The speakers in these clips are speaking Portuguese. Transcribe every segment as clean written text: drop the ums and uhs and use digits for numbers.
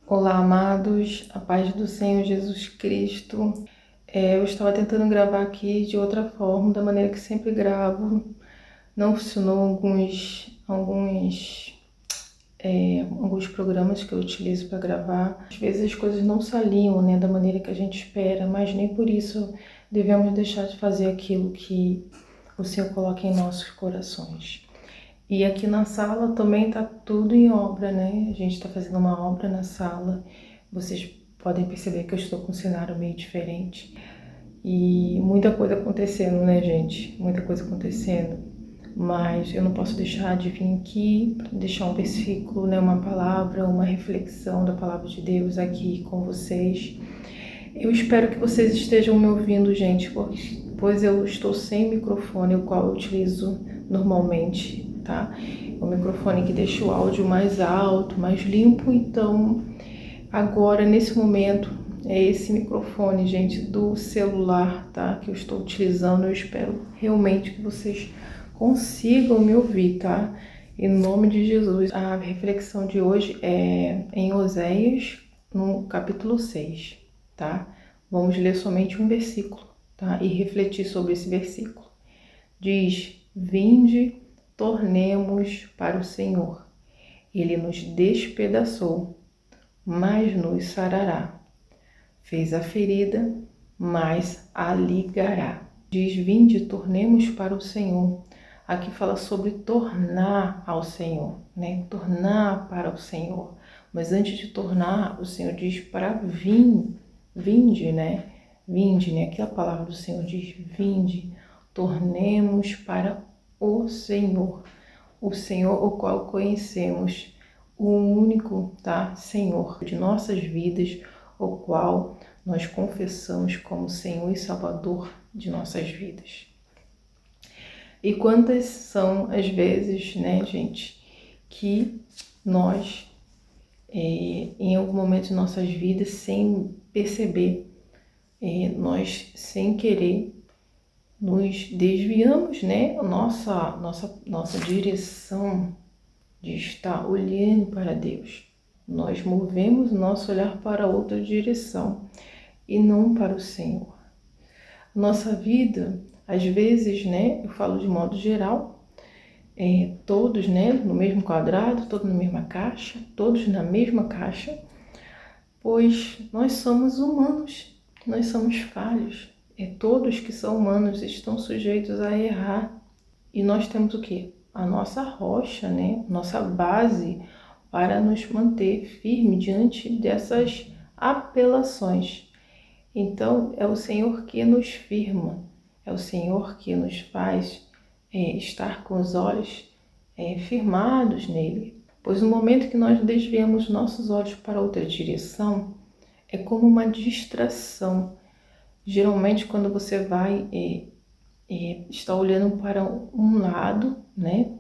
Olá, amados, a paz do Senhor Jesus Cristo. Eu estava tentando gravar aqui de outra forma, da maneira que sempre gravo. Não funcionou alguns programas que eu utilizo para gravar. Às vezes as coisas não se alinham, né, da maneira que a gente espera, mas nem por isso devemos deixar de fazer aquilo que o Senhor coloca em nossos corações. E aqui na sala também tá tudo em obra, né? A gente está fazendo uma obra na sala. Vocês podem perceber que eu estou com um cenário meio diferente. E muita coisa acontecendo, né, gente? Muita coisa acontecendo. Mas eu não posso deixar de vir aqui, deixar um versículo, né, uma palavra, uma reflexão da palavra de Deus aqui com vocês. Eu espero que vocês estejam me ouvindo, gente, pois eu estou sem microfone, o qual eu utilizo normalmente, tá? O microfone que deixa o áudio mais alto, mais limpo, então agora, nesse momento, é esse microfone, gente, do celular, tá? Que eu estou utilizando, eu espero realmente que vocês consigam me ouvir, tá? Em nome de Jesus. A reflexão de hoje é em Oséias, no capítulo 6, tá? Vamos ler somente um versículo, tá? E refletir sobre esse versículo. Diz: Vinde, tornemos para o Senhor. Ele nos despedaçou, mas nos sarará. Fez a ferida, mas a ligará. Diz: Vinde, tornemos para o Senhor. Aqui fala sobre tornar ao Senhor, né? Tornar para o Senhor. Mas antes de tornar, o Senhor diz para vinde, né? Vinde, né? Aqui a palavra do Senhor diz: vinde, tornemos para o Senhor o qual conhecemos, o único, tá, Senhor de nossas vidas, o qual nós confessamos como Senhor e Salvador de nossas vidas. E quantas são as vezes, né, gente, que nós, em algum momento de nossas vidas, sem perceber, nós, sem querer, nos desviamos, né, nossa direção de estar olhando para Deus. Nós movemos o nosso olhar para outra direção e não para o Senhor. Nossa vida, às vezes, né, eu falo de modo geral, todos, né, no mesmo quadrado, todos na mesma caixa, todos na mesma caixa, pois nós somos humanos, nós somos falhos. Todos que são humanos estão sujeitos a errar. E nós temos o quê? A nossa rocha, né? Nossa base para nos manter firme diante dessas apelações. Então, é o Senhor que nos firma, é o Senhor que nos faz estar com os olhos firmados nele. Pois no momento que nós desviamos nossos olhos para outra direção, é como uma distração. Geralmente, quando você vai está olhando para um lado, né?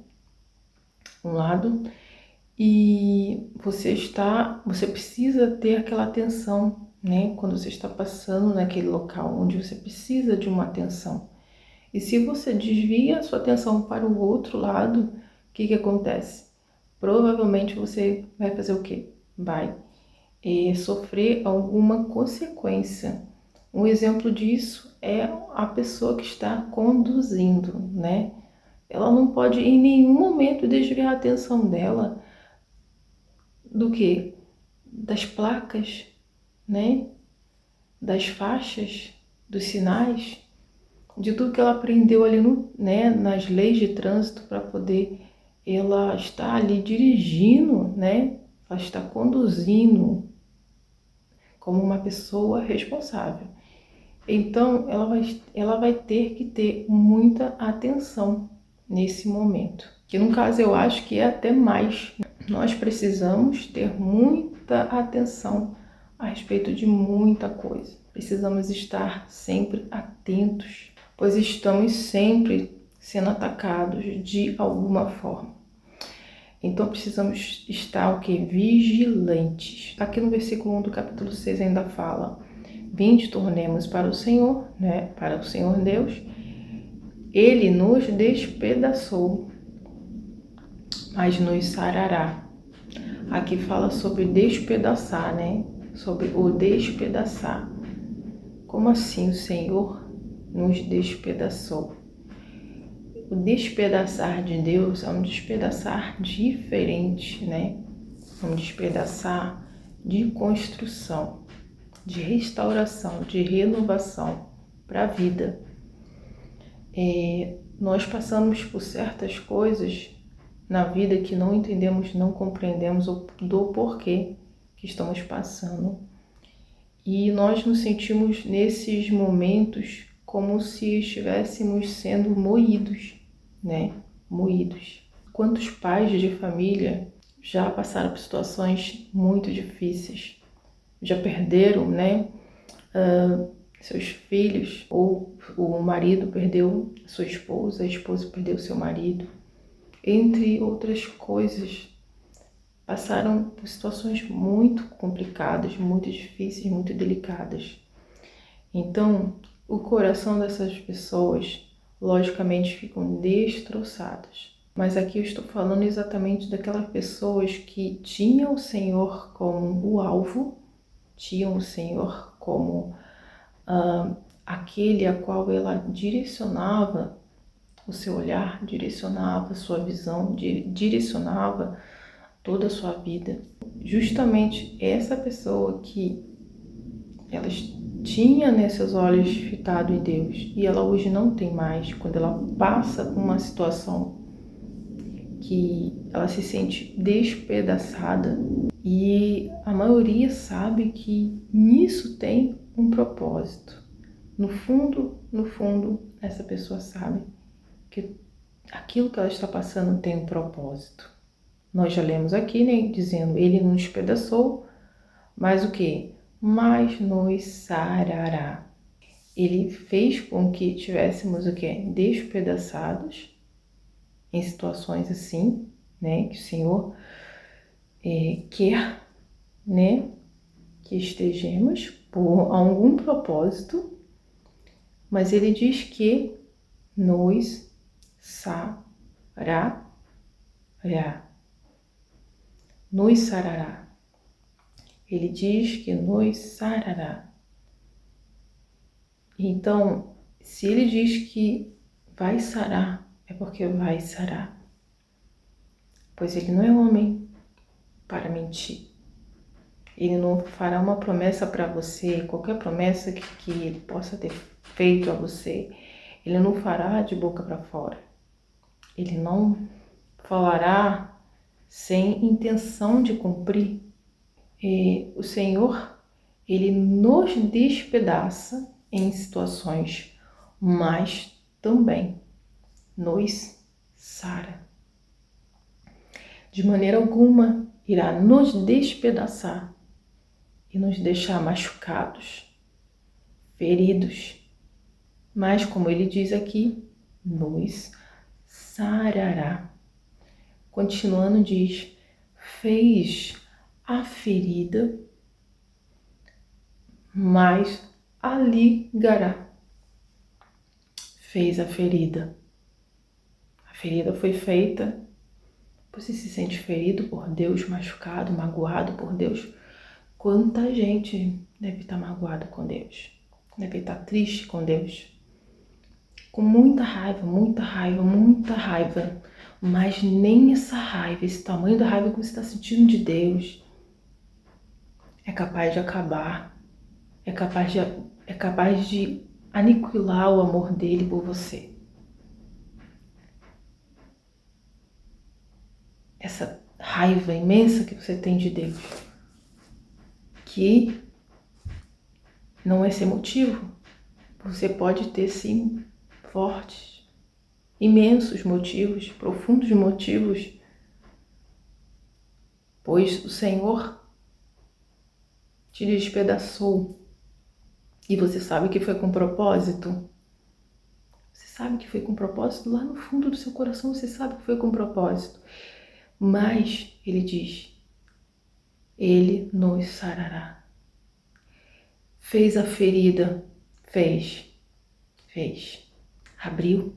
Um lado, e você precisa ter aquela atenção, né? Quando você está passando naquele local onde você precisa de uma atenção. E se você desvia a sua atenção para o outro lado, o que acontece? Provavelmente você vai fazer o quê? Vai sofrer alguma consequência. Um exemplo disso é a pessoa que está conduzindo, né? Ela não pode em nenhum momento desviar a atenção dela do quê? Das placas, né? Das faixas, dos sinais, de tudo que ela aprendeu ali né? Nas leis de trânsito para poder ela estar ali dirigindo, né? Ela está conduzindo como uma pessoa responsável. Então, ela vai ter que ter muita atenção nesse momento. Que no caso eu acho que é até mais. Nós precisamos ter muita atenção a respeito de muita coisa. Precisamos estar sempre atentos, pois estamos sempre sendo atacados de alguma forma. Então precisamos estar o quê? Vigilantes. Aqui no versículo 1 do capítulo 6 ainda fala: Vinde, tornemos para o Senhor, né? Para o Senhor Deus. Ele nos despedaçou, mas nos sarará. Aqui fala sobre despedaçar, né? Sobre o despedaçar. Como assim o Senhor nos despedaçou? O despedaçar de Deus é um despedaçar diferente, né? É um despedaçar de construção, de restauração, de renovação para a vida. Nós passamos por certas coisas na vida que não entendemos, não compreendemos do porquê que estamos passando. E nós nos sentimos nesses momentos como se estivéssemos sendo moídos, né? Moídos. Quantos pais de família já passaram por situações muito difíceis, já perderam, né? Seus filhos, ou o marido perdeu sua esposa, a esposa perdeu seu marido, entre outras coisas. Passaram por situações muito complicadas, muito difíceis, muito delicadas. Então, o coração dessas pessoas, logicamente, ficam destroçadas. Mas aqui eu estou falando exatamente daquelas pessoas que tinham o Senhor como o alvo, tinham o Senhor como aquele a qual ela direcionava o seu olhar, direcionava a sua visão, direcionava toda a sua vida. Justamente essa pessoa que ela tinha, né, seus olhos fitados em Deus e ela hoje não tem mais, quando ela passa por uma situação que ela se sente despedaçada, e a maioria sabe que nisso tem um propósito. No fundo, essa pessoa sabe que aquilo que ela está passando tem um propósito. Nós já lemos aqui, né, dizendo, ele nos despedaçou, mas o quê? Mas nos sarará. Ele fez com que tivéssemos o quê? Despedaçados em situações assim, né, que o Senhor quer, né, que estejamos por algum propósito, mas ele diz que nos sarará. Nos sarará. Ele diz que nos sarará. Então, se ele diz que vai sarar, é porque vai sarar. Pois ele não é homem para mentir. Ele não fará uma promessa para você, qualquer promessa que ele possa ter feito a você, ele não fará de boca para fora. Ele não falará sem intenção de cumprir. O Senhor, ele nos despedaça em situações, mas também nos sara. De maneira alguma irá nos despedaçar e nos deixar machucados, feridos, mas como ele diz aqui, nos sarará. Continuando diz, fez a ferida, mas aligará. Fez a ferida. A ferida foi feita. Você se sente ferido por Deus, machucado, magoado por Deus? Quanta gente deve estar magoada com Deus, deve estar triste com Deus, com muita raiva, muita raiva, muita raiva, mas nem essa raiva, esse tamanho da raiva que você está sentindo de Deus é capaz de acabar, é capaz de aniquilar o amor dele por você. Essa raiva imensa que você tem de Deus, que não é sem motivo. Você pode ter, sim, fortes, imensos motivos, profundos motivos, pois o Senhor te despedaçou e você sabe que foi com propósito. Você sabe que foi com propósito, lá no fundo do seu coração você sabe que foi com propósito. Mas ele diz, ele nos sarará. Fez a ferida, fez, abriu,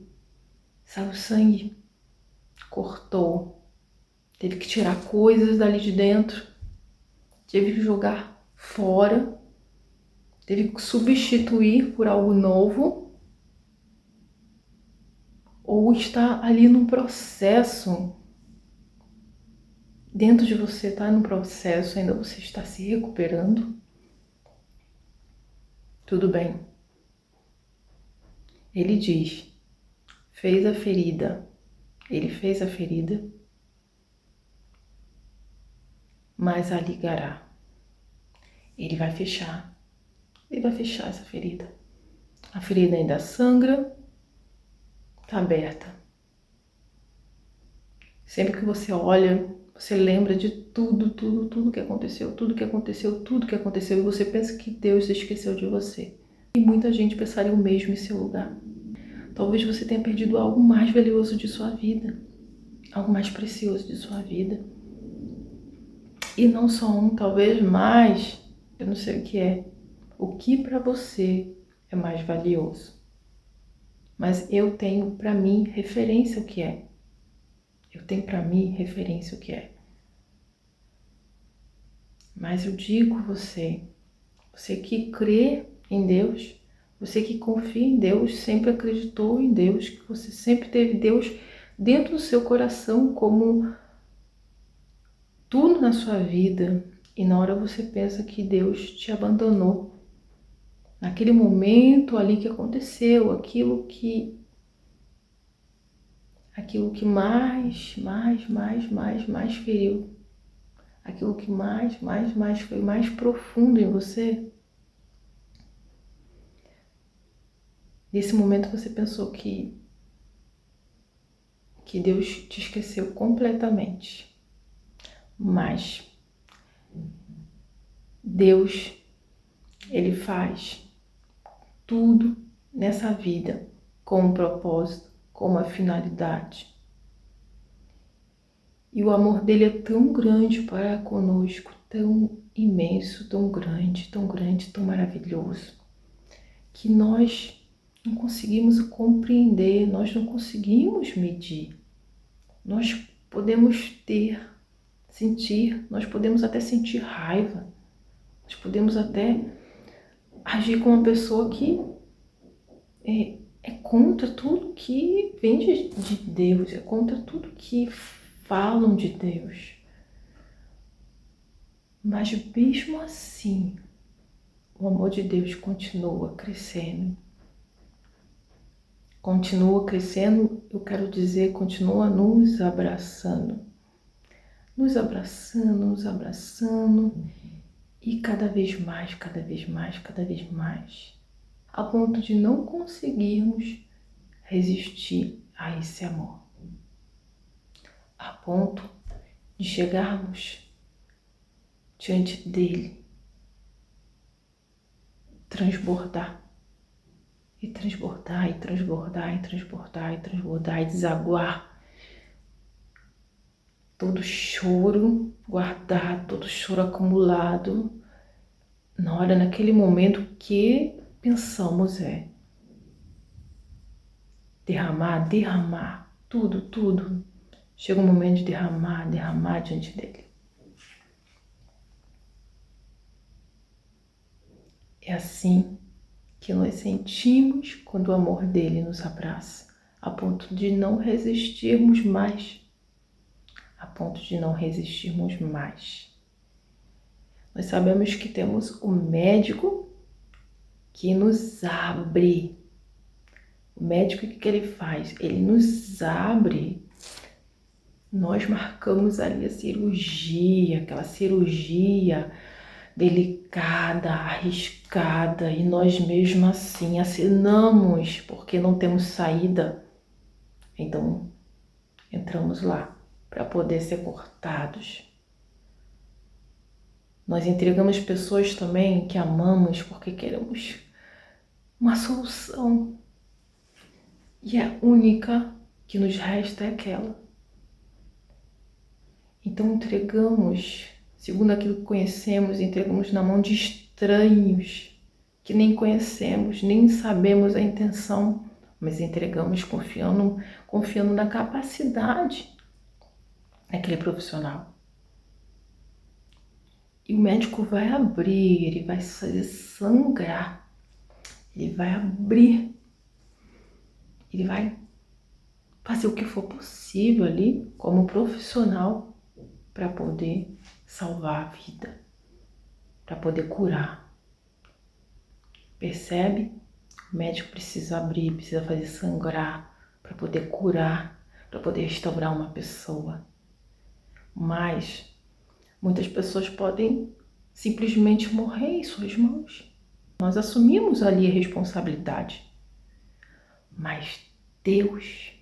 saiu sangue, cortou, teve que tirar coisas dali de dentro, teve que jogar fora, teve que substituir por algo novo, ou está ali num processo, dentro de você está num processo, ainda você está se recuperando, tudo bem. Ele diz, fez a ferida, ele fez a ferida, mas a ligará. Ele vai fechar essa ferida. A ferida ainda sangra, está aberta. Sempre que você olha, você lembra de tudo que aconteceu, e você pensa que Deus esqueceu de você. E muita gente pensaria o mesmo em seu lugar. Talvez você tenha perdido algo mais valioso de sua vida, algo mais precioso de sua vida. E não só um, talvez mais, eu não sei o que é. O que para você é mais valioso? Mas eu tenho para mim referência o que é. Eu tenho para mim referência o que é. Mas eu digo você que crê em Deus, você que confia em Deus, sempre acreditou em Deus, que você sempre teve Deus dentro do seu coração como tudo na sua vida, e na hora você pensa que Deus te abandonou. Naquele momento ali que aconteceu, aquilo que mais feriu, aquilo que mais foi mais profundo em você. Nesse momento você pensou que Deus te esqueceu completamente. Mas Deus, Ele faz tudo nessa vida com um propósito, com uma finalidade. E o amor dele é tão grande para conosco, tão imenso, tão grande, tão maravilhoso, que nós não conseguimos compreender, nós não conseguimos medir. Nós podemos sentir, nós podemos até sentir raiva, nós podemos até agir com uma pessoa que é contra tudo que vem de Deus, é contra tudo que falam de Deus. Mas mesmo assim, o amor de Deus continua crescendo. Continua crescendo, eu quero dizer, continua nos abraçando. Nos abraçando, e cada vez mais, a ponto de não conseguirmos resistir a esse amor. A ponto de chegarmos diante dele, transbordar, e desaguar todo choro guardado, todo choro acumulado, naquele momento que pensamos derramar tudo. Chega um momento de derramar diante dele. É assim que nós sentimos quando o amor dele nos abraça, a ponto de não resistirmos mais. Nós sabemos que temos o médico que nos abre. O médico, o que ele faz? Ele nos abre. Nós marcamos ali a cirurgia, aquela cirurgia delicada, arriscada, e nós mesmo assim assinamos porque não temos saída. Então, entramos lá para poder ser cortados. Nós entregamos pessoas também que amamos porque queremos uma solução. E a única que nos resta é aquela. Então entregamos, segundo aquilo que conhecemos, entregamos na mão de estranhos que nem conhecemos, nem sabemos a intenção, mas entregamos confiando na capacidade naquele profissional. E o médico vai abrir, ele vai fazer sangrar, ele vai abrir, ele vai fazer o que for possível ali como profissional para poder salvar a vida, para poder curar. Percebe? O médico precisa abrir, precisa fazer sangrar para poder curar, para poder restaurar uma pessoa. Mas muitas pessoas podem simplesmente morrer em suas mãos. Nós assumimos ali a responsabilidade. Mas Deus,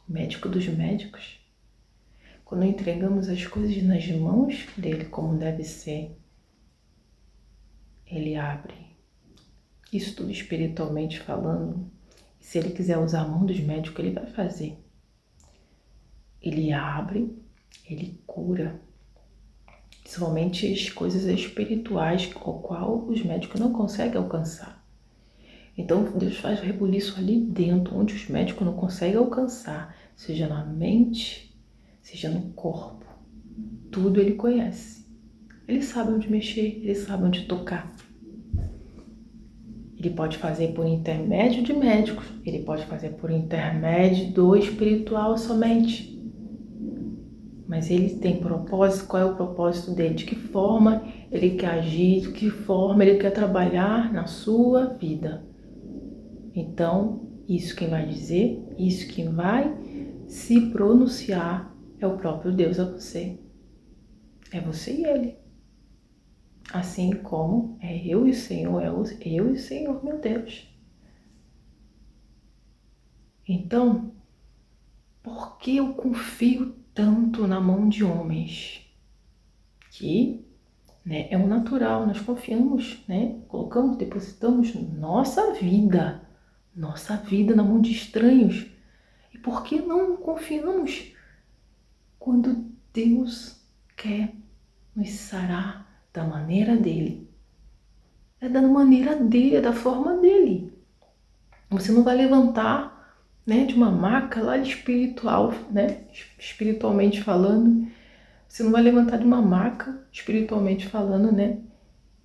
o médico dos médicos, quando entregamos as coisas nas mãos dele como deve ser, ele abre. Isso tudo espiritualmente falando. Se ele quiser usar a mão dos médicos, ele vai fazer. Ele abre, ele cura. Principalmente as coisas espirituais, o qual os médicos não conseguem alcançar. Então Deus faz o rebuliço ali dentro, onde os médicos não conseguem alcançar, seja na mente, seja no corpo. Tudo ele conhece. Ele sabe onde mexer, ele sabe onde tocar. Ele pode fazer por intermédio de médicos, ele pode fazer por intermédio do espiritual somente. Mas ele tem propósito, qual é o propósito dele? De que forma ele quer agir, de que forma ele quer trabalhar na sua vida. Então, isso quem vai dizer, isso quem vai se pronunciar é o próprio Deus a você. É você e ele. Assim como é eu e o Senhor, é eu e o Senhor, meu Deus. Então, por que eu confio tanto na mão de homens? Que é o natural, nós confiamos, colocamos, depositamos nossa vida na mão de estranhos. E por que não confiamos quando Deus quer nos sarar da maneira dele? É da maneira dele, é da forma dele. Você não vai levantar, de uma maca lá de espiritual, espiritualmente falando. Você não vai levantar de uma maca, espiritualmente falando,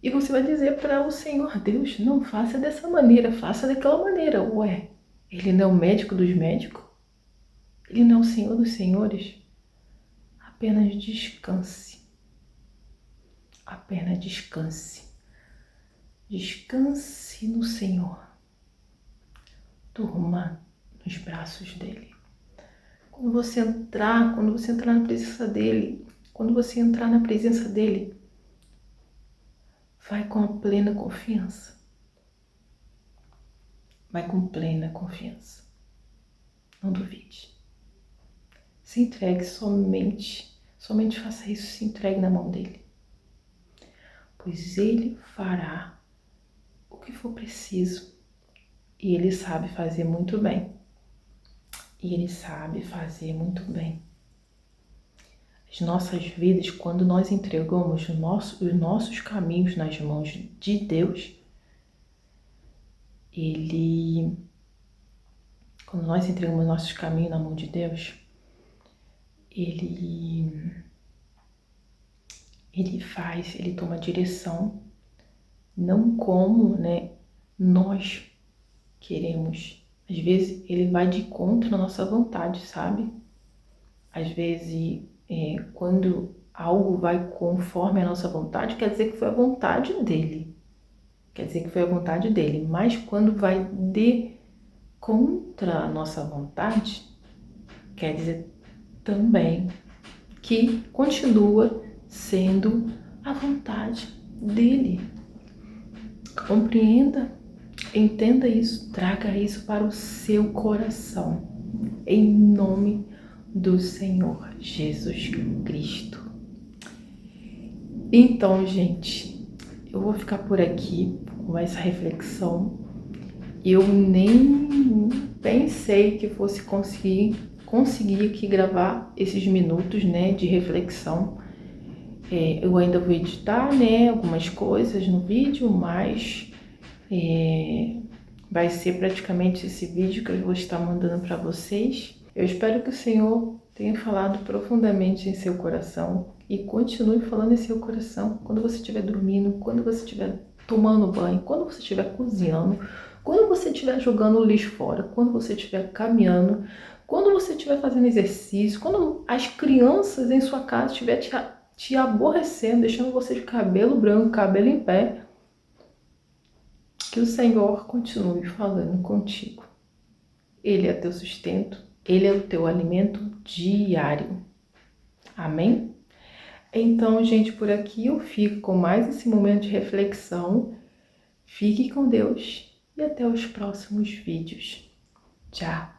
E você vai dizer para o Senhor, Deus, não faça dessa maneira, faça daquela maneira. Ué, ele não é o médico dos médicos? Ele não é o Senhor dos senhores? Apenas descanse. Apenas descanse. Descanse no Senhor. Durma nos braços dele. Quando você entrar na presença dele, vai com a plena confiança. Vai com plena confiança. Não duvide. Se entregue somente faça isso, se entregue na mão dele. Pois ele fará o que for preciso. E ele sabe fazer muito bem. As nossas vidas, quando nós entregamos os nossos caminhos nas mãos de Deus, quando nós entregamos nossos caminhos na mão de Deus, Ele toma a direção, não como, nós queremos. Às vezes ele vai de contra a nossa vontade, sabe? Às vezes, quando algo vai conforme a nossa vontade, quer dizer que foi a vontade dele. Mas quando vai de contra a nossa vontade, quer dizer também que continua sendo a vontade dele. Compreenda, entenda isso, traga isso para o seu coração, em nome do Senhor Jesus Cristo. Então, gente, eu vou ficar por aqui com essa reflexão. Eu nem pensei que fosse conseguir aqui gravar esses minutos, de reflexão. Eu ainda vou editar, algumas coisas no vídeo, mas vai ser praticamente esse vídeo que eu vou estar mandando para vocês. Eu espero que o Senhor tenha falado profundamente em seu coração e continue falando em seu coração quando você estiver dormindo, quando você estiver tomando banho, quando você estiver cozinhando, quando você estiver jogando o lixo fora, quando você estiver caminhando, quando você estiver fazendo exercício, quando as crianças em sua casa estiverem te aborrecendo, deixando você de cabelo branco, cabelo em pé, que o Senhor continue falando contigo. Ele é teu sustento, Ele é o teu alimento diário. Amém? Então, gente, por aqui eu fico com mais esse momento de reflexão. Fique com Deus e até os próximos vídeos. Tchau!